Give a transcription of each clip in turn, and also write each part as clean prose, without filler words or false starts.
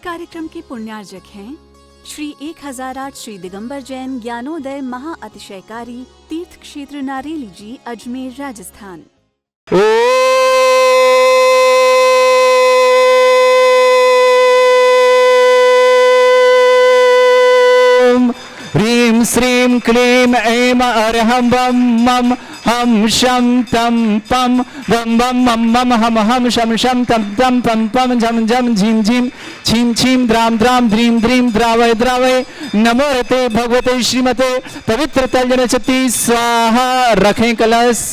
कार्यक्रम के पुण्यार्जक हैं श्री 1008 श्री दिगंबर जैन ज्ञानोदय महा अतिशयकारी तीर्थ क्षेत्र नारेली जी, अजमेर, राजस्थान। ह्रीं श्रीं क्लीं ऐं अर्हं वं मं हम शं तं पं वं वं मं मं हम हम शं शं तं तं पं पं झं झं झीं झीं छीं छीं द्रां द्रां द्रीं द्रीं द्रावय द्रावय। नमो रते भगवते श्रीमते पवित्र तलजनचति स्वाहा। रखें कलश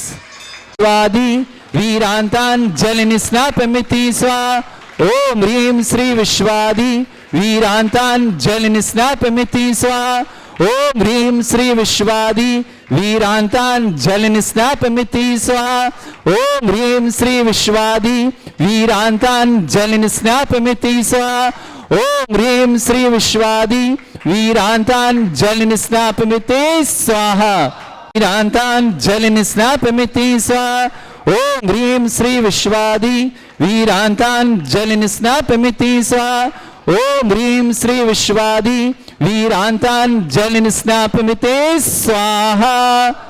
वादी वीरांतान जल निस्नापमिति स्वाहा। ओम ह्रीं श्री विश्वादी वीरांतान जल निस्नापमिति स्वाहा। ओम ह्रीं श्री विश्वादी वीरांतान जल निस्नापमिति स्वाहा। ओम ह्रीं श्री विश्वादी वीरांतान जल निस्नापमिति स्वाहा। ओम ह्रीं श्री विश्वादी वीरांतान जल निस्नापमिति स्वाहा। वीरांतान जल निस्नापमिति स्वाहा। ओम ह्रीं श्री विश्वादी वीरांतान जल निस्नापमिति स्वाहा। ओम ह्रीं श्री विश्वादी वीरांतान जल निस्नापमिते स्वाहा।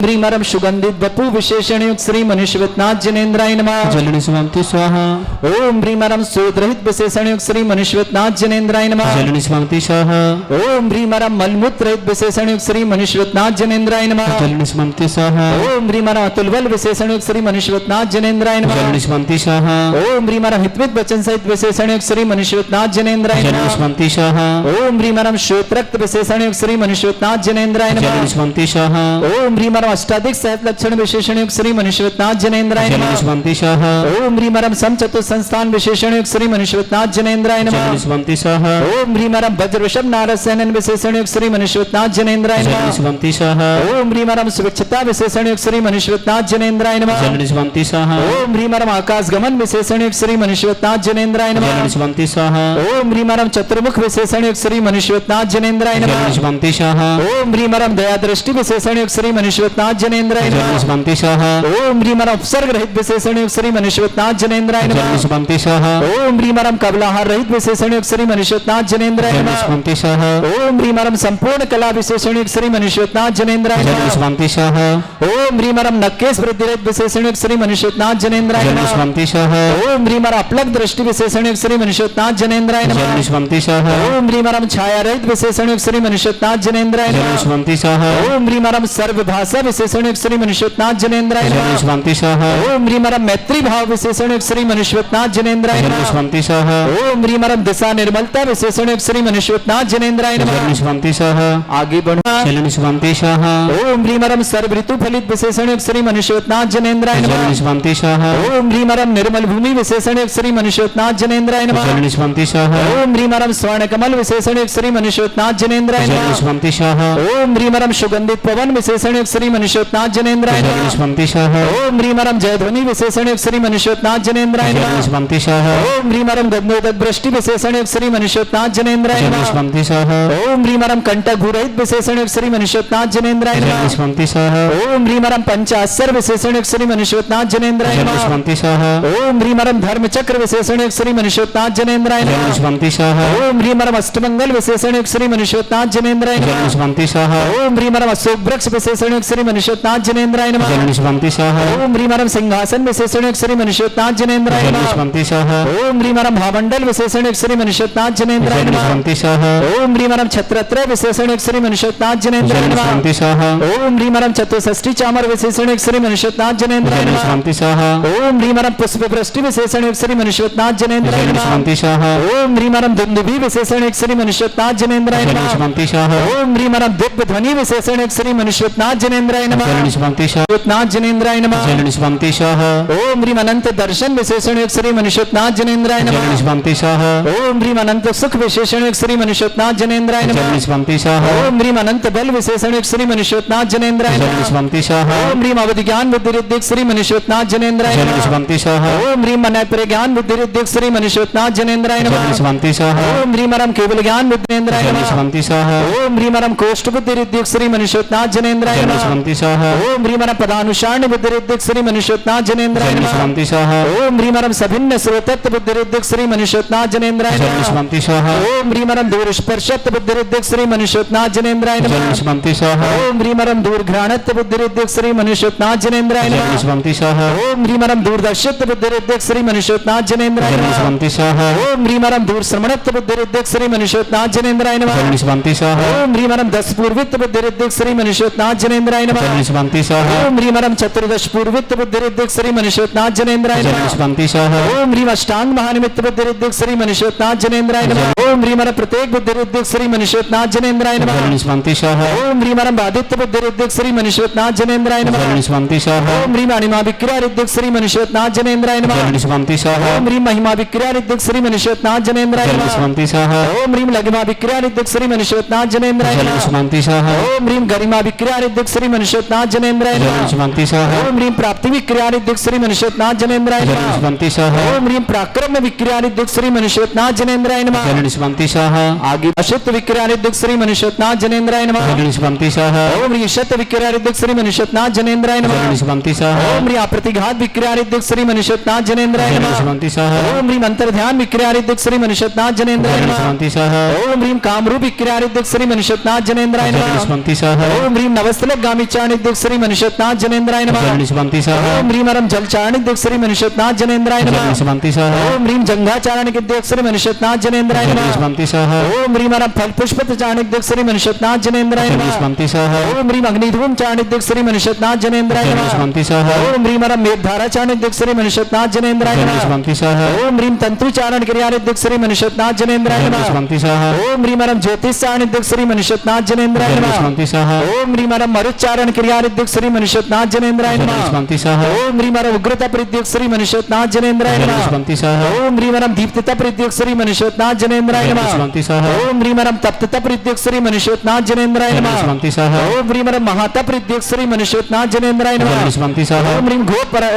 ह्रीमरम सुगंधित बपु विशेषण युक्त श्री मनुष्यवतनाथ जनेन्द्राय नमः। जल निस्वामति स्वाहा। ओम ह्रीमरम सूत्रहित विशेषण युक्त श्री मनुष्यवतनाथ जनेन्द्राय नमः। जल निस्वामति स्वाहा। ओम ह्रीमरम मलमूत्र रहित विशेषण युक्त श्री मनुष्यवतनाथ जनेन्द्राय नमः। जल निस्वामति स्वाहा। ओम ह्रीमरम अतुलबल विशेषण युक्त श्री मनुष्यवतनाथ जनेन्द्राय नमः। जल निस्वामति स्वाहा। ओम ह्रीमरम हितवित वचन सहित विशेषण युक्त श्री मनुष्यवतनाथ जनेन्द्राय जल नमः। निस्वामति स्वाहा। ओम ह्रीमरम श्वेत रक्त विशेषण युक्त श्री मनुष्यवतनाथ जनेन्द्राय जल नमः। निस्वामति स्वाहा। ओम ह्रीमरम अष्टाधिक सहत लक्षण विशेषण युक्त श्री मनुष्यवतनाथ जनेन्द्राय जल नमः। निस्वामति स्वाहा। ओम ह्रीमरम समचतुर संस्थान विशेषण युक्त श्री मनुष्यवतनाथ जनेन्द्राय जल नमः। निस्वामति स्वाहा। ओम ह्रीमरम वज्र वृषभ नारद सेनन विशेषण युक्त श्री मनुष्यवतनाथ जनेन्द्राय जल नमः। निस्वामति स्वाहा। ओम ह्रीमरम सुविक्षता विशेषण युक्त श्री मनुष्यवतनाथ जनेन्द्राय नमः। जल निस्वामति स्वाहा। ओम ह्रीमरम आकाश गमन विशेषण युक्त श्री मनुष्यवतनाथ जनेन्द्राय जल नमः। निस्वामति स्वाहा। ओम ह्रीमरम चतुर्मुख विशेषण युक्त श्री मनुष्यवतनाथ जनेन्द्राय जल नमः। निस्वामति स्वाहा। ओम ह्रीमरम दया दृष्टि विशेषण युक्त श्री मनुष्यवतनाथ जनेन्द्राय जल नमः। निस्वामति स्वाहा। ओम ह्रीमरम उपसर्ग रहित विशेषण युक्त श्री मनुष्यवतनाथ जनेन्द्राय जल नमः। निस्वामति स्वाहा। ओम ह्रीमरम कबलाहार रहित विशेषण युक्त श्री मनुष्यवतनाथ जनेन्द्राय जल नमः। निस्वामति स्वाहा। ओम ह्रीमरम संपूर्ण कला विशेषण युक्त श्री मनुष्यवतनाथ जनेन्द्राय जल नमः। निस्वामति स्वाहा। ओम ह्रीमरम नक्केश वृद्धि रहित विशेषण युक्त श्री मनुष्यवतनाथ जनेन्द्राय जल नमः। निस्वामति स्वाहा। ओम ह्रीमरम अपलक दृष्टि विशेषण युक्त श्री मनुष्यवतनाथ जनेन्द्राय जल नमः। निस्वामति स्वाहा। ओम ह्रीमरम छाया रहित विशेषण युक्त श्री मनुष्यवतनाथ जनेन्द्राय जल नमः। निस्वामति स्वाहा। ओम ह्रीमरम सर्वभाषा विशेषण युक्त श्री मनुष्यवतनाथ जनेन्द्राय जल नमः। निस्वामति स्वाहा। ओम ह्रीमरम मैत्री भाव विशेषण युक्त श्री मनुष्यवतनाथ जनेन्द्राय जल नमः। निस्वामति स्वाहा। ओम ह्रीमरम दिशा निर्मलता विशेषण युक्त श्री मनुष्यवतनाथ जनेन्द्राय जल नमः। निस्वामति स्वाहा। आगे बढ़ना। जल निस्वामति स्वाहा। ओम ह्रीमरम सर्व ऋतु फलित विशेषण युक्त श्री मनुष्यवतनाथ जनेन्द्राय जल नमः। निस्वामति स्वाहा। ओम ह्रीमरम निर्मल भूमि विशेषण युक्त श्री मनुष्यवतनाथ जनेन्द्राय जल नमः। निस्वामति स्वाहा। ओम ह्रीमरम स्वर्ण कमल विशेषण युक्त श्री मनुष्यवतनाथ जनेन्द्राय जल नमः। निस्वामति स्वाहा। ओम ह्रीमरम सुगंधित पवन विशेषण युक्त श्री मनुष्यवतनाथ जनेन्द्राय जल नमः। निस्वामति स्वाहा। ओम ह्रीमरम जयध्वनि विशेषण युक्त श्री मनुष्यवतनाथ जनेन्द्राय जल नमः। निस्वामति स्वाहा। ओम ह्रीमरम गंधोदक वृष्टि विशेषण युक्त श्री मनुष्यवतनाथ जनेन्द्राय जल नमः। निस्वामति स्वाहा। ओम ह्रीमरम कंटक भूरहित विशेषण युक्त श्री मनुष्यवतनाथ जनेन्द्राय जल नमः। निस्वामति स्वाहा। ओम ह्रीमरम पंचाक्षर विशेषण युक्त श्री मनुष्यवतनाथ जनेन्द्राय जल नमः। निस्वामति स्वाहा। ओम ह्रीमरम धर्म चक्र विशेषण युक्त श्री मनुष्यवतनाथ जनेन्द्राय जल नमः। निस्वामति स्वाहा। ओम ह्रीमरम अष्टमंगल विशेषण युक्त श्री मनुष्यवतनाथ जनेन्द्राय जल नमः। निस्वामति स्वाहा। ओम ह्रीमरम अशोक वृक्ष विशेषण युक्त श्री मनुष्यवतनाथ जनेन्द्राय जल नमः। निस्वामति स्वाहा। ओम ह्रीमरम सिंहासन विशेषण युक्त श्री मनुष्यवतनाथ जनेन्द्राय जल नमः। निस्वामति स्वाहा। ओम ह्रीमरम भामंडल विशेषण युक्त श्री मनुष्यवतनाथ जनेन्द्राय जल नमः। निस्वामि स्वाहा। ओम ह्रीमरम छत्रत्रय विशेषण युक्त श्री मनुष्यवतनाथ जनेन्द्राय जल नमः। निस्वामि स्वाहा। ओम ह्रीमरम चतुष्षष्ठी चामर विशेषण युक्त श्री मनुष्यवतनाथ जनेन्द्राय जल नमः। निस्वामि स्वाहा। ओम ह्रीमरम पुष्प वृष्टि विशेषण युक्त श्री मनुष्यवतनाथ जनेन्द्राय जल नमः। निस्वामि स्वाहा। ओम ह्रीमरम दुंदुभि विशेषण युक्त श्री मनुष्यवतनाथ जनेन्द्राय जल नमः। निस्वामि स्वाहा। ओम ह्रीमरम दिव्य ध्वनि विशेषण युक्त श्री मनुष्यवतनाथ जनेन्द्राय नमः। जल निस्वामि स्वाहा। मनुष्यवतनाथ जनेन्द्राय नमः। जल निस्वामि स्वाहा। ओम ह्रीम अनंत दर्शन विशेषण युक्त श्री मनुष्यवतनाथ जनेन्द्राय जल नमः। निस्वामि स्वाहा। ओम ह्रीम अनंत सुख विशेषण युक्त श्री मनुष्यवतनाथ जनेन्द्राय जल नमः। निस्वामि स्वाहा। ओम ह्रीम अनंत बल विशेषण युक्त श्री मनुष्यवतनाथ जनेन्द्राय जल नमः। निस्वामि स्वाहा। ओम ह्रीम अवधि ज्ञान बुद्धि रिद्धिक श्री मनुष्यवतनाथ जनेन्द्राय जल नमः। निस्वामि स्वाहा। ओम ह्रीम मन ज्ञान बुद्धि रिद्धिक श्री मनुष्यवतनाथ जनेन्द्राय जल नमः। निस्वामि स्वाहा। ओम ह्रीम अरम केवल ज्ञान बुद्धि जनेन्द्राय जल नमः। जलनिष्पन्ति स्वाहा ओम ह्रीमरम कोष्ठबुद्धिरिद्युक् श्री मनुष्योत्नाथ जनेन्द्राय नमः जलनिष्पन्ति स्वाहा ओम ह्रीमरम पदानुशारण बुद्धिरिद्युक् श्री मनुष्योत्नाथ जनेन्द्राय नमः जलनिष्पन्ति स्वाहा ओम ह्रीमरम सभिन्न सर्वतत्व बुद्धिरिद्युक् श्री मनुष्योत्नाथ जनेन्द्राय नमः जलनिष्पन्ति स्वाहा ओम ह्रीमरम दूरस्पर्शत्व बुद्धिरिद्युक् श्री मनुष्योत्नाथ जनेन्द्राय नमः जलनिष्पन्ति स्वाहा ओम ह्रीमरम दूरघ्राणत्व बुद्धिरिद्युक् श्री मनुष्योत्नाथ जनेन्द्राय नमः जलनिष्पन्ति स्वाहा ओम ह्रीमरम दूरदर्शित्व बुद्धिरिद्युक् श्री मनुष्योत्नाथ जनेन्द्राय नमः जलनिष्पन्ति स्वाहा ओम ह्रीमरम दूरश्रवणत्व बुद्धिरिद्युक् श्री मनुष्योत्नाथ जनेन्द्राय नमः जलनिष्पन्ति स्वाहा ओम ह्रीमरम दस पूर्वित्व बुद्धिरिद्युक् श्री मनुष्योत्नाथ जनेन्द्राय नमः जलनिष्पन्ति स्वाहा ओम ह्रीमरम चतुर्दश पूर्वित्व बुद्धिरिद्युक् श्री मनुष्योत्नाथ जनेन्द्राय नमः जलनिष्पन्ति स्वाहा ओम ह्रीम अष्टांग महानिमित्त बुद्धिरिद्युक् श्री मनुष्योत्नाथ जनेन्द्राय नमः ओम ह्रीमरम प्रत्येक बुद्धिरिद्युक् श्री मनुष्योत्नाथ जनेन्द्राय नमः जलनिष्पन्ति स्वाहा ओम ह्रीमरम बाधित्व बुद्धिरिद्युक् श्री मनुष्योत्नाथ जनेन्द्राय नमः जलनिष्पन्ति स्वाहा ओम ह्रीम अणिमा विक्रियारिद्युक् श्री मनुष्योत्नाथ जनेन्द्राय नमः जलनिष्पन्ति स्वाहा ओम ह्रीम महिमा विक्रियारिद्युक् श्री मनुष्योत्नाथ जनेन्द्राय नमः जलनिष्पन्ति स्वाहा ओम ह्रीम लघिमा विक्रियारिद्युक् श्री मनुष्योत्नाथ जनेन्द्राय नमः जलनिष्पन्ति स्वाहा ओम ह्रीम गरिमा विक्रियारिद्युक् श्री मनुष्योत्नाथ जनेन्द्राय नमः जलनिष्पन्ति स्वाहा ओम ह्रीम प्राप्ति विक्रियारिद्युक् श्री मनुष्योत्नाथ जनेन्द्राय नमः जलनिष्पन्ति स्वाहा ओम ह्रीम पराक्रम विक्रियारिद्युक् श्री मनुष्योत्नाथ जनेन्द्राय नमः जलनिष्पन्ति स्वाहा आगे अशुद्ध विक्रियारिद्युक् श्री मनुष्योत्नाथ जनेन्द्राय नमः जलनिष्पन्ति स्वाहा ओम ह्रीम शत विक्रियारिद्युक् श्री मनुष्योत्नाथ जनेन्द्राय नमः जलनिष्पन्ति स्वाहा ओम ह्रीम प्रतिघात विक्रियारिद्युक् श्री मनुष्योत्नाथ जनेन्द्राय नमः जलनिष्पन्ति स्वाहा ओम ह्रीम अंतर्ध्यान विक्रियारिद्युक् श्री मनुष्योत्नाथ जनेन्द्राय नमः जलनिष्पन्ति स्वाहा ओम ह्रीम कामरूप विक्रियारिद्युक् श्री मनुष्योत्नाथ जनेन्द्राय नमः जलनिष्पन्ति स्वाहा ओम ह्रीम नवस्थलक गामिचारणिद्युक् श्री मनुष्योत्नाथ जनेन्द्राय नमः जलनिष्पन्ति स्वाहा ओम ह्रीम अरम जलचारणिद्युक् श्री मनुष्योत्नाथ जनेन्द्राय नमः जलनिष्पन्ति स्वाहा ओम ह्रीम जंघाचारणिद्युक् श्री मनुष्योत्नाथ जनेन्द्राय नमः जलनिष्पन्ति स्वाहा ओम ह्रीम अरम फल पुष्प चारणिद्युक् श्री मनुष्योत्नाथ जनेन्द्राय नमः जलनिष्पन्ति स्वाहा ओम ह्रीम अग्निधूम चारणिद्युक् श्री मनुष्योत्नाथ जनेन्द्राय नमः जलनिष्पन्ति स्वाहा ओम ह्रीम अरम मेघधारा चारणिद्युक् श्री मनुष्योत्नाथ जनेन्द्राय नमः जलनिष्पन्ति स्वाहा ओम ह्रीम तंतु चारण क्रियारिद्युक् श्री मनुष्योत्नाथ जनेन्द्राय नमः जलनिष्पन्ति स्वाहा ओम ह्रीम अरम ज्योतिष चारणिद्युक् श्री मनुष्योत्नाथ जनेन्द्राय नमः जलनिष्पन्ति स्वाहा ओम ह्रीम अरम मरुच्चारण क्रियारिद्युक् श्री मनुष्योत्नाथ जनेन्द्राय नमः जलनिष्पन्ति स्वाहा ओम ह्रीम अरम उग्रता प्रद्युक् श्री मनुष्योत्नाथ जनेन्द्राय नमः जलनिष्पन्ति स्वाहा ओम ह्रीम अरम दीप्तता प्रद्युक् श्री मनुष्योत्नाथ जनेन्द्राय नमः जलनिष्पन्ति स्वाहा ओम ह्रीम अरम तप्तता प्रद्युक् श्री मनुष्योत्नाथ जनेन्द्राय नमः जलनिष्पन्ति स्वाहा ओम ह्रीम अरम महाता प्रद्युक् श्री मनुष्योत्नाथ जनेन्द्राय नमः जलनिष्पन्ति स्वाहा ओम ह्रीम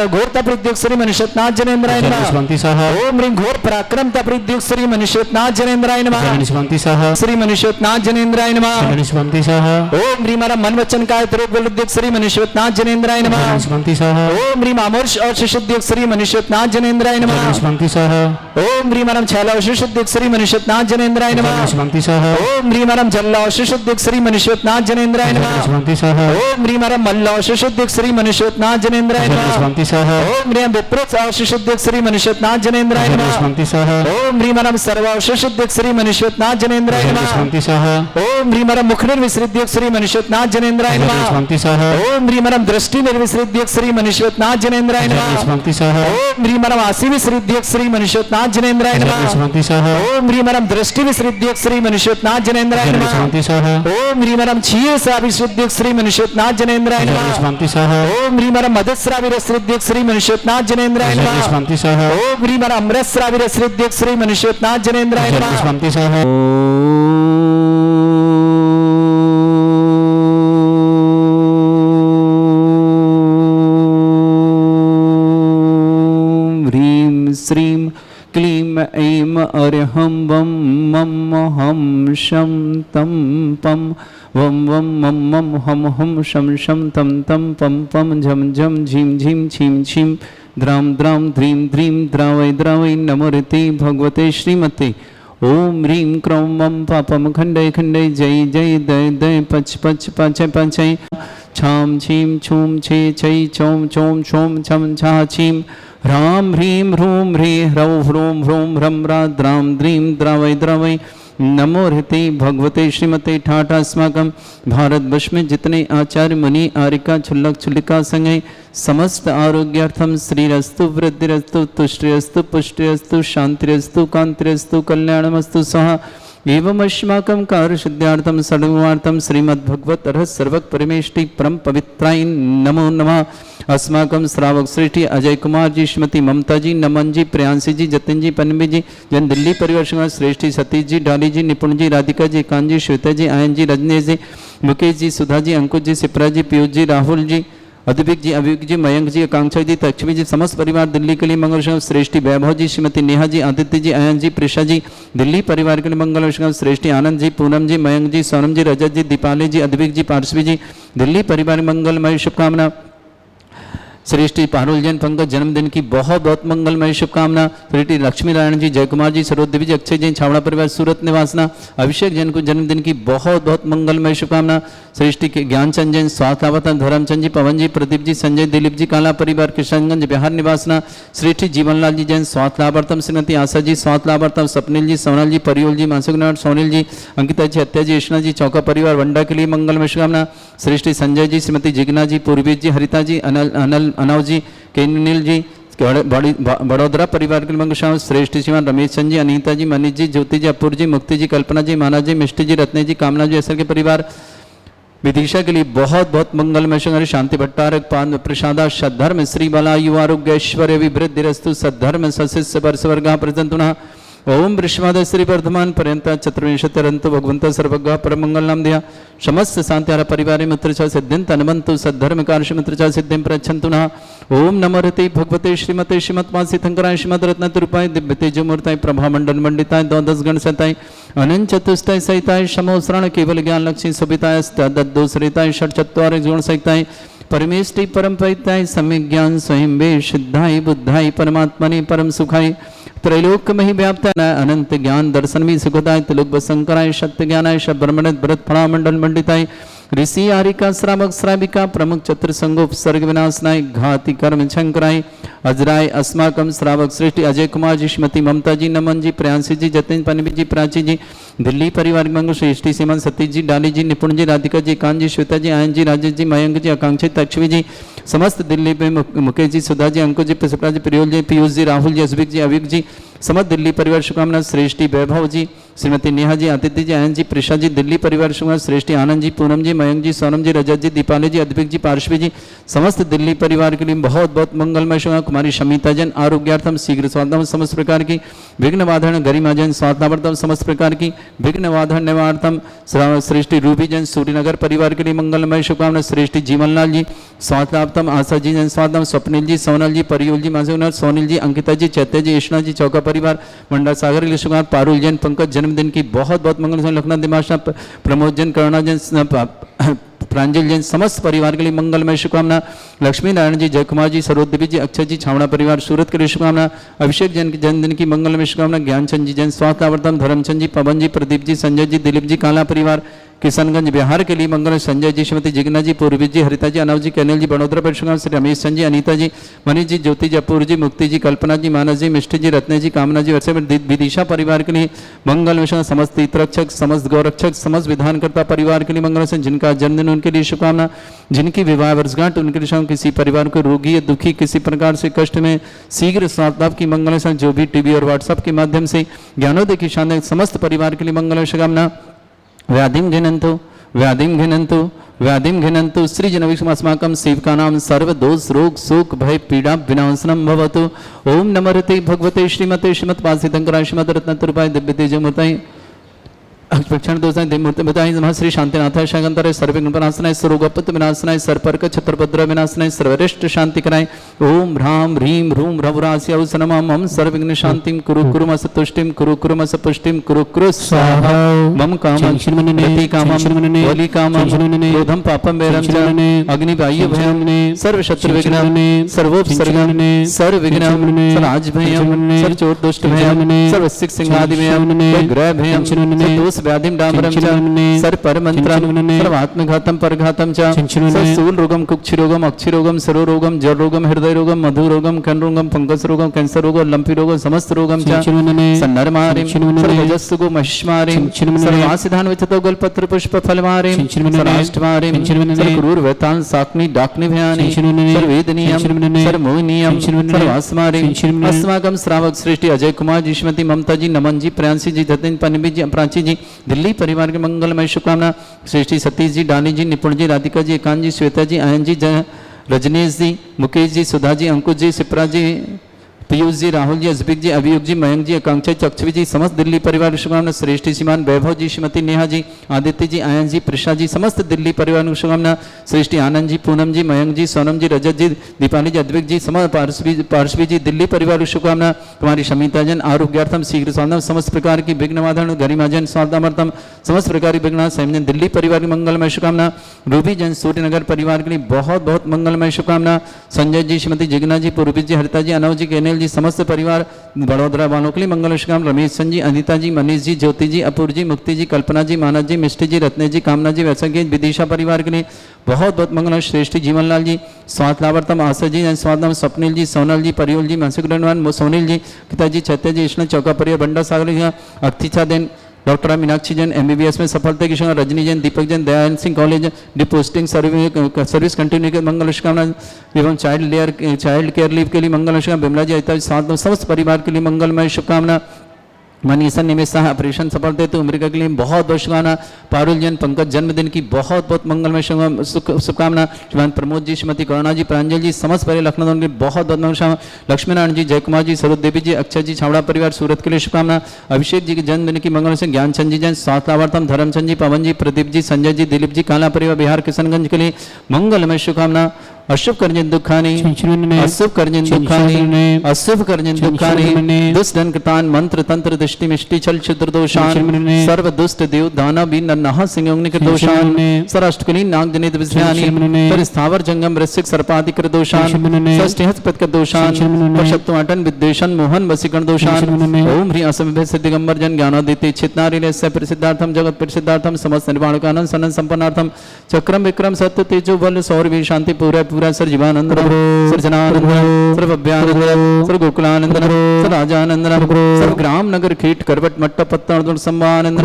घोरता प्रद्युक् श्री मनुष्योत्नाथ जनेन्द्राय नमः जलनिष्पन्ति स्वाहा ओम ह्रीम घोर पराक्रमता प्रद्युक् श्री मनुष्योत्नाथ जनेन्द्राय नमः जलनिष्पन्ति स्वाहा श्री मनुष्योत्नाथ जनेन्द्राय नमः जलनिष्पन्ति स्वाहा ओम ह्रीम अरम मन वचन काय त्रिवृद्धिक श्री मनुष्योत्नाथ जनेन्द्राय नमः जलनिष्पन्ति स्वाहा ओम ह्रीम अमर्ष और शिशुद्धिक श्री मनुष्योत्नाथ जनेन्द्राय नमः जलनिष्पन्ति स्वाहा ओम ह्रीम अरम छैला और शिशुद्धिक श्री मनुष्योत्नाथ जनेन्द्राय नमः जलनिष्पन्ति स्वाहा ओम ह्रीम अरम जल्ला और शिशुद्धिक श्री मनुष्योत्नाथ जनेन्द्राय नमः जलनिष्पन्ति स्वाहा ओम ह्रीम अरम मल्ला और शिशुद्धिक श्री मनुष्योत्नाथ जनेन्द्राय नमः जलनिष्पन्ति स्वाहा ओम ह्रीम विप्रत और शिशुद्धिक श्री मनुष्योत्नाथ जनेन्द्राय नमः जलनिष्पन्ति स्वाहा ओम ह्रीम अरम सर्व और शिशुद्धिक श्री मनुष्योत्नाथ जनेन्द्राय नमः जलनिष्पन्ति स्वाहा ओम ह्रीम अरम मुख निर्विसृद्धिक श्री मनुष्योत्नाथ जनेन्द्राय नमः जलनिष्पन्ति स्वाहा ओम ह्रीम अरम दृष्टि निर्विसृद्धिक श्री मनुष्योत्नाथ जनेन्द्राय नमः जलनिष्पन्ति स्वाहा ओम ह्रीम अरम आसी विसृद्धिक श्री मनुष्योत्नाथ जनेन्द्राय नमः जलनिष्पन्ति स्वाहा ओम ह्रीम अरम दृष्टि विसृद्धिक श्री मनुष्योत्नाथ जनेन्द्राय नमः जलनिष्पन्ति स्वाहा ओम ह्रीम अरम क्षीर विसृद्धिक श्री मनुष्योत्नाथ जनेन्द्राय नमः जलनिष्पन्ति स्वाहा ओम ह्रीम अरम मदस्रा विसृद्धिक श्री मनुष्योत्नाथ जनेन्द्राय नमः जलनिष्पन्ति स्वाहा ओम ह्रीम अरम अमृतस्रा विसृद्धिक श्री मनुष्योत्नाथ जनेन्द्राय नमः जलनिष्पन्ति स्वाहा ह्रीं श्रीं क्लीं ऐं अर्हं वं मं हं शं तं पं वं वं मं मं हं हं शं शं तं तं पं पं झं झं झीं झीं छीं छीं द्रां द्रां द्रीं द्रीं द्रावै नमो ऋते भगवते श्रीमते ओम ह्रीं क्रों मं पापं खण्डय खण्डय जय जय दय दय पच पच पचय पचय छां छीं छूं छे छै चौं चौं छौं छं छा छीं ह्रां ह्रीं ह्रूं ह्रीं ह्रौं ह्रूं ह्रूं ह्रं रा द्रां द्रीं द्रावै नमो ऋते भगवते श्रीमते ठाठ अस्माकं भारतवर्ष में जितने आचार्य मुनि आरिका छुल्लक छुल्लिका संगे समस्त आरोग्यार्थम श्रीरस्तु वृद्धिरस्तु तुष्टिरस्तु पुष्टिरस्तु शांतिरस्तु कांतिरस्तु कल्याणमस्तु स्वाहा एवं अस्माकं कार्यसिद्ध्यार्थं सर्वार्थं श्रीमद्भगवत रहस्य सर्वक परमेष्टि परम पवित्राय नमो नमः। अस्माकं श्रावक श्रेष्ठी अजय कुमार जी, श्रीमती ममता जी, नमन जी, प्रियांशी जी, जतिन जी, पन्नवी जी, जन दिल्ली परिवार समाज श्रेष्ठी सतीश जी, डाली जी, निपुण जी, राधिका जी, कांत जी, श्वेता जी, आयन जी, रजनीश जी, मुकेश जी, सुधा जी, अंकुश जी, सिप्रा जी, पीयूष जी, राहुल जी, अद्विक जी, अविक जी, मयंक जी, आकांक्षा जी, लक्ष्मी जी, समस्त परिवार दिल्ली के लिए मंगल शुभ। श्रेष्ठी वैभव जी, श्रीमती नेहा जी, आदित्य जी, अयन जी, प्रिशा जी, दिल्ली परिवार के लिए मंगल शुभ। श्रेष्ठी आनंद जी, पूनम जी, मयंक जी, सोनम जी, रजत जी, दीपाली जी, अद्विक जी, पार्श्वी जी, दिल्ली परिवार मंगलमय शुभकामना। श्रेष्ठी पारुल जैन पंकज जन्मदिन की बहुत बहुत मंगलमय शुभकामना। श्रेष्ठी लक्ष्मी नारायण जी, जय कुमार जी, सरोदेवी जी, अक्षय जैन, छावड़ा परिवार सूरत निवासना, अभिषेक जैन को जन्मदिन की बहुत बहुत मंगलमय शुभकामना। श्रेष्ठी के ज्ञानचंद जैन, स्वास्थ्य लाभार्थम धर्मचंद जी, पवन जी, प्रदीप जी, संजय, दिलीप जी, काला परिवार किशनगंज बिहार निवासना। श्रेष्ठी जीवनलाल जी जैन, स्वास्थ्य लाभार्थम श्रीमती आशा जी, स्वास्थ्य लाभार्थम स्वप्निल जी, सोनल जी, परियोल जी, मानसिक नारायण, सोनिल जी, अंकिता जी, हत्या जी, ईष्णा जी, चौका परिवार वंडा के लिए मंगलमय शुभकामना। श्रेष्ठी संजय जी, श्रीमती जिग्ना जी, पूर्वी जी, हरिता जी, अनव जी, केनिल जी, बड़ौदरा परिवार के मंगल। श्रेष्ठ श्रीमान रमेश चंद जी, अनीता जी, मनीष जी, ज्योति जी, अपूर जी, मुक्ति जी, कल्पना जी, माना जी, मिष्टी जी, रत्ने जी, कामना जी, ऐसा के परिवार विदिशा के लिए बहुत बहुत मंगलमय शुभ। शांति भट्टारक पान प्रसादा सद्धर्म श्री बला यु आरोग्य ऐश्वर्य विवृद्धिरस्तु सद्धर्म सशिष्य वर्षवर्गा प्रजंतुना। ओम वृषभाद श्री वर्धमान पर्यंत चतुर्विंशतिरंतु भगवंत सर्वज्ञ परमंगल नाम दिया समस्त शांतिहार परिवार मित्र सिद्धिं तनवंतु सद्धर्म कार्य मित्र सिद्धिं प्रच्छन्तु नः। ओम नमोरते भगवते श्रीमते श्रीमत्मासी शंकराय श्रीमद रत्न रूपाय दिव्य तेजमूर्ताय प्रभा मंडल मंडिताय द्वादश गण सताय अनंत चतुष्टय सहिताय समोसरण केवल ज्ञान लक्ष्मी सुभिताय दद्दोसरिताय षट्चत्वार गुण सहिताय परमेष्टि परम परिताय सम्यक ज्ञान स्वयं वे सिद्धाय बुद्धाय परमात्मने परम सुखाय त्रैलोक में ही व्याप्ताय अनंत ज्ञान दर्शन में सुखदाय त्रिलोक शंकराय सत्य ज्ञानाय सब ब्रह्मण भरत फणा मंडल मंडिताय ऋषि आरिका श्रावक श्राविका प्रमुख चतुर संगोप सर्ग विनाशनाय घाति कर्म शंकराय अजराय अस्माकम श्रावक श्रेष्ठी अजय कुमार जी, श्रीमती ममता जी, नमन जी, प्रियांशी जी, जतिन पनवी जी, प्राची जी, दिल्ली परिवार मंगल। श्रेष्ठी सीमन सतीश जी, डाली जी, निपुण जी, राधिका जी, कांत जी, श्वेता जी, आयन जी, राजेश जी, मयंक जी, आकांक्षा लक्ष्मी जी, समस्त दिल्ली में मुकेश जी, सुधा जी, अंकुश जी, शुक्ला जी, प्रियोल जी, पीयूष जी, राहुल जी, अश्विक जी, अविक जी, समस्त दिल्ली परिवार शुभकामना। श्रेष्ठी वैभव जी, श्रीमती नेहा जी, आदित्य जी, आयन जी, प्रिशा जी, दिल्ली परिवार शुभकामना। श्रेष्ठी आनंद जी, पूनम जी, मयंक जी, सोनम जी, रजत जी, दीपाली जी, अद्विक जी, पार्श्वी जी, समस्त दिल्ली परिवार के लिए बहुत बहुत मंगलमय शुभ। कुमारी शमिता जन आरोग्यार्थम शीघ्र स्वास्थ्य समस्त प्रकार की विघ्न वाधन गरिमा जन स्वास्थ्यार्थम समस्त प्रकार की विघ्न वाधन निवार्थम। श्रेष्ठी रूबी जन सूर्यनगर परिवार के लिए मंगलमय शुभकामना। श्रेष्ठी जीवनलाल जी स्वास्थ्यार्थम, आशा जी जन स्वास्थ्य, स्वप्निल जी, सोनल जी, परियोल जी, मानसिक, सोनिल जी, अंकिता जी, चैत्य जी, ईष्णा जी, चौका परिवार मंडा सागर के लिए शुभकामना। पारुल जैन पंकज जन्मदिन की बहुत बहुत मंगल। लखनऊ दिमाशा प्रमोद जैन, करुणा जैन, प्रांजल जैन, समस्त परिवार के लिए मंगलमय शुभकामना। लक्ष्मी नारायण जी, जय कुमार जी, सरोदेवी जी, अक्षय जी, छावड़ा परिवार सूरत के लिए शुभकामना। अभिषेक जैन के जन्मदिन की मंगलमय शुभकामना। ज्ञानचंद जी जैन, स्वास्थ्य लाभार्थम धर्मचंद जी, पवन जी, प्रदीप जी, संजय जी, दिलीप जी, काला परिवार किशनगंज बिहार के लिए मंगल। संजय जी, श्रीमती जिग्ना जी, पूर्वी जी, हरिता जी, अनव जी, कैनिल जी, बड़ौदरा पर शुभकामना। श्री रमेश चंद जी, अनीता जी, मनीष जी, ज्योति जी, अपूर जी, मुक्ति जी, कल्पना जी, मानस जी, मिष्टी जी, रत्ने जी, कामना जी, वैसे विदिशा परिवार के लिए मंगल मिशन। समस्त तीर्थरक्षक, समस्त गौरक्षक, समस्त विधानकर्ता परिवार के लिए मंगल। जिनका जन्मदिन उनके लिए शुभकामना। जिनकी विवाह वर्षगांठ उनके लिए किसी परिवार को रोगी या दुखी किसी प्रकार से कष्ट में शीघ्र स्वास्थ्य लाभ की मंगल। जो भी टीवी और व्हाट्सएप के माध्यम से ज्ञानोदय की शान समस्त परिवार के लिए मंगल शुभकामना। व्याधिम घिनंतो व्याधिम घिनंतो व्याधिम घिनंतो सृजनविष्मस्माकं सेवकानां सर्वदोष रोग शोक भय पीड़ा विनाशनम भवतु। ओम नमोरते भगवते श्रीमते श्रीमत्पासितंकराय श्रीमद रत्नतुर्भाय दिव्य तेजमूर्तये अक्षण दोषाय देवमूर्ति बताई नमः। श्री शांतिनाथाय शांतराय सर्वविघ्नपनाशनाय स्वरोगपत विनाशनाय सर्पर्क छत्रभद्र विनाशनाय सर्वरिष्ट शांति कराय। ओम ह्रां ह्रीं ह्रूं ह्रवरास्य औसनमं मम सर्वविघ्न शांतिं कुरु कुरु मस तुष्टिं कुरु कुरु मस पुष्टिं कुरु कुरु स्वाहा। मम कामं रति कामं वली कामं क्रोधं पापं वैरं च अग्नि वायु भयं सर्व शत्रु विघ्नं सर्वोपसर्गं सर्वविघ्नं सर्वराज भयं सर्वचोर दुष्ट भयं सर्वसिक सिंहादि भयं ग्रह भयं सर्वदोष व्याधिम डामरम च सर परमंत्रम सर्वात्मघातम परघातम च सूल रोगम कुक्षि रोगम अक्षि रोगम सरो रोगम जर रोगम हृदय रोगम मधु रोगम कन रोगम फंगस रोगम कैंसर रोगम लंपी रोगम समस्त रोगम च सन्नरमारिम सर्वजस्सुगो महिष्मारिम सर्वासिधान विचतो गलपत्र पुष्प फलमारिम सर्वाष्टमारिम सर्वक्रूर वेतान साक्नि डाक्नि भयानि सर्वेदनीयम सर्वमोहनीयम सर्वास्मारिम। अस्माकं श्रावक श्रेष्ठी अजय कुमार जी, श्रीमती ममता जी, नमन जी, प्रियांशी जी, जतिन पनवी जी, प्राची जी, दिल्ली परिवार के मंगलमय शुभकामना। श्रेष्ठी सतीश जी, डानी जी, निपुण जी, राधिका जी, एकांत जी, श्वेता जी, आयन जी, रजनीश जी, मुकेश जी, सुधा जी, अंकुश जी, सिप्रा जी, पीयूष जी, राहुल जी, अजबिक जी, अभियुग जी, मयंक जी, आकांक्षा चक्षवी जी, समस्त दिल्ली परिवार की शुभकामना। श्रेष्ठी श्रीमान वैभव जी, श्रीमती नेहा जी, आदित्य जी, आयन जी, प्रशा जी, समस्त दिल्ली परिवार की शुभकामना। श्रेष्ठी आनंद जी, पूनम जी, मयंक जी, सोनम जी, रजत जी, दीपाली जी, अद्विक जी, समस्त पार्श्वी जी, दिल्ली परिवार की शुभकामना। कुमारी शमिता जन आरोग्यार्थम शीघ्र स्वास्थ्य, समस्त प्रकार की विघ्नवाधन गरिमाजन स्वास्थ्यमर्थम, समस्त प्रकार की विघ्न संयमन, दिल्ली परिवार की मंगलमय शुभकामना। रूबी जन सूर्यनगर परिवार के लिए बहुत बहुत मंगलमय शुभकामना। संजय जी, श्रीमती जिग्ना जी, पूर्वी जी, हरिता जी, अनव जी, केनेल जी, समस्त परिवार बड़ोदरा वालों के लिए मंगल शुभकामना। रमेश चंद जी, अनिता जी, मनीष जी, ज्योति जी, अपूर जी, मुक्ति जी, कल्पना जी, मानस जी, मिष्टी जी, रत्ने जी, कामना जी, वैसंगी, विदिशा परिवार के लिए बहुत बहुत मंगल। श्रेष्ठी जीवनलाल जी, स्वास्थ्य लाभार्थम आशा जी, स्वास्थ्य स्वप्निल जी, सोनल जी, परियोल जी, मानसिक सोनिल जी, पिता जी, छत्या जी, कृष्ण चौका परिवार बंडा सागर, अक्षिता देन, डॉक्टर मीनाक्षी जैन MBBS में सफलता की शुभकामना। रजनी जैन, दीपक जैन, दयानंद सिंह कॉलेज डिपोस्टिंग सर्विस कंटिन्यू के मंगल शुभकामना एवं चाइल्ड केयर लीव के लिए मंगल शुभकामना। बिमला जी, अहिता जी, साथ समस्त परिवार के लिए मंगलमय शुभकामना। मनीषा निमेश शाह ऑपरेशन सफल थे तो अमेरिका के लिए बहुत बहुत शुभकामना। पारुल जैन, पंकज जन्मदिन की बहुत बहुत मंगलमय शुभकामना। श्रीमान प्रमोद जी, श्रीमती करुणा जी, प्रांजल जी, समस्त परिवार लखनऊ के बहुत बहुत शुभकामना। लक्ष्मी नारायण जी, जयकुमार जी, सरोज देवी जी, अक्षय जी, छावड़ा परिवार सूरत के लिए शुभकामना। अभिषेक जी के जन्मदिन की मंगल से ज्ञानचंद जी जैन, स्वास्थ्य लाभार्थम धर्मचंद जी, पवन जी, प्रदीप जी, संजय जी, दिलीप जी, काला परिवार बिहार किशनगंज के लिए मंगलमय शुभकामना। अशुभ कर्जन दुखानी, अशुभ कर्जन दुखानी, अशुभ कर्जन दुखानी, दुष्ट धन कृतान मंत्र तंत्र दृष्टि मिष्टि छल क्षुद्र दोषान, सर्व दुष्ट देव दानव भी नरनाह सिंह अग्नि दोषान, सरअष्टकुली नाग जनित विज्ञानी, पर स्थावर जंगम वृश्चिक सर्पाधिक दोषान, षष्ठी हस्त दोषान, पशत्वाटन विद्वेषण मोहन वसीकरण दोषान। ओम ह्री असमभ्य सिद्धिगंबर जन ज्ञानोदिते चित्नारिले प्रसिद्धार्थम जगत प्रसिद्धार्थम समस्त निर्वाण कानन सनन संपन्नार्थम चक्रम विक्रम सत्य तेजो बल सौरवी शांति पूरा पूरा sir Jeevanand sir Jananand sir Bhavyanand sir Gokulanand sir Rajanand sir ग्राम नगर कीट करवट मट्ट पत्ता सम्मानंद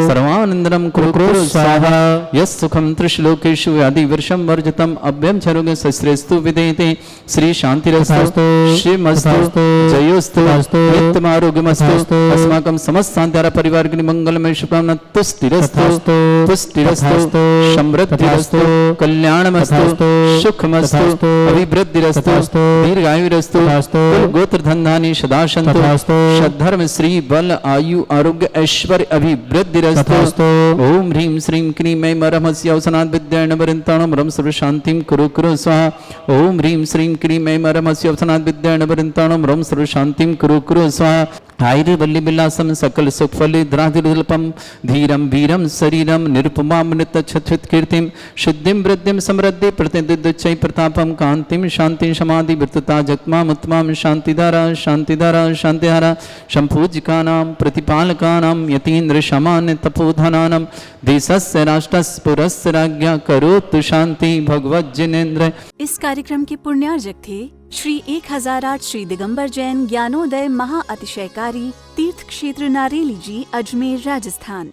सर्वानंदनम कुरु स्वाहा यस सुखम त्रिश्लोकेषु व्याधि वर्षम वर्जितम अभ्यम छरोगे सश्रेस्तु विदेते श्री शांतिरस्तु श्रीमस्तु जयोस्तु नित्यमारोग्यमस्तु अस्माकं समस्त शांतिहारा परिवार के लिए मंगलमय शुभकामना। तुष्टिरस्तु पुष्टिरस्तु समृद्धिरस्तु कल्याणमस्तु सुखमस्तु अभिवृद्धिरस्तु दीर्घायुरस्तु कुल गोत्र धनधानी सदा सन्तु सद्धर्म श्री बल आयु आरोग्य ऐश्वर्य अभिवृद्धिरस्तु। ओम ह्रीं श्रीं क्रीं ऐं मरहमस्य अवसनात् विद्याणवरिन्ताणं रम सर्व शांतिं कुरु कुरु स्वाहा। ओम ह्रीं श्रीं क्रीं ऐं मरहमस्य अवसनात् विद्याणवरिन्ताणं रम सर्व शांतिं कुरु कुरु स्वाहा। आयुर्वल्ली विलासम सकल सुखफलिद्राधिल्पम धीरम वीरम शरीरम निरुपमामृत छत्वित कीर्तिम शुद्धिम वृद्धिम समृद्धि प्रतिदिद्युच्चै प्रतापम कांतिम शांति समाधि वृत्तता जगमाम उत्तमाम शांतिधारा शांतिधारा शांतिधारा संपूज्यकानां प्रतिपालकानां यतीन्द्र शमान्य तपोधनानां देशस्य राष्ट्रस्य पुरस्य राज्ञा करोतु शांति भगवत जिनेन्द्र। इस कार्यक्रम के पुण्यार्जक थे श्री 1008 श्री दिगंबर जैन ज्ञानोदय महाअतिशयकारी तीर्थ क्षेत्र नारेली जी, अजमेर, राजस्थान।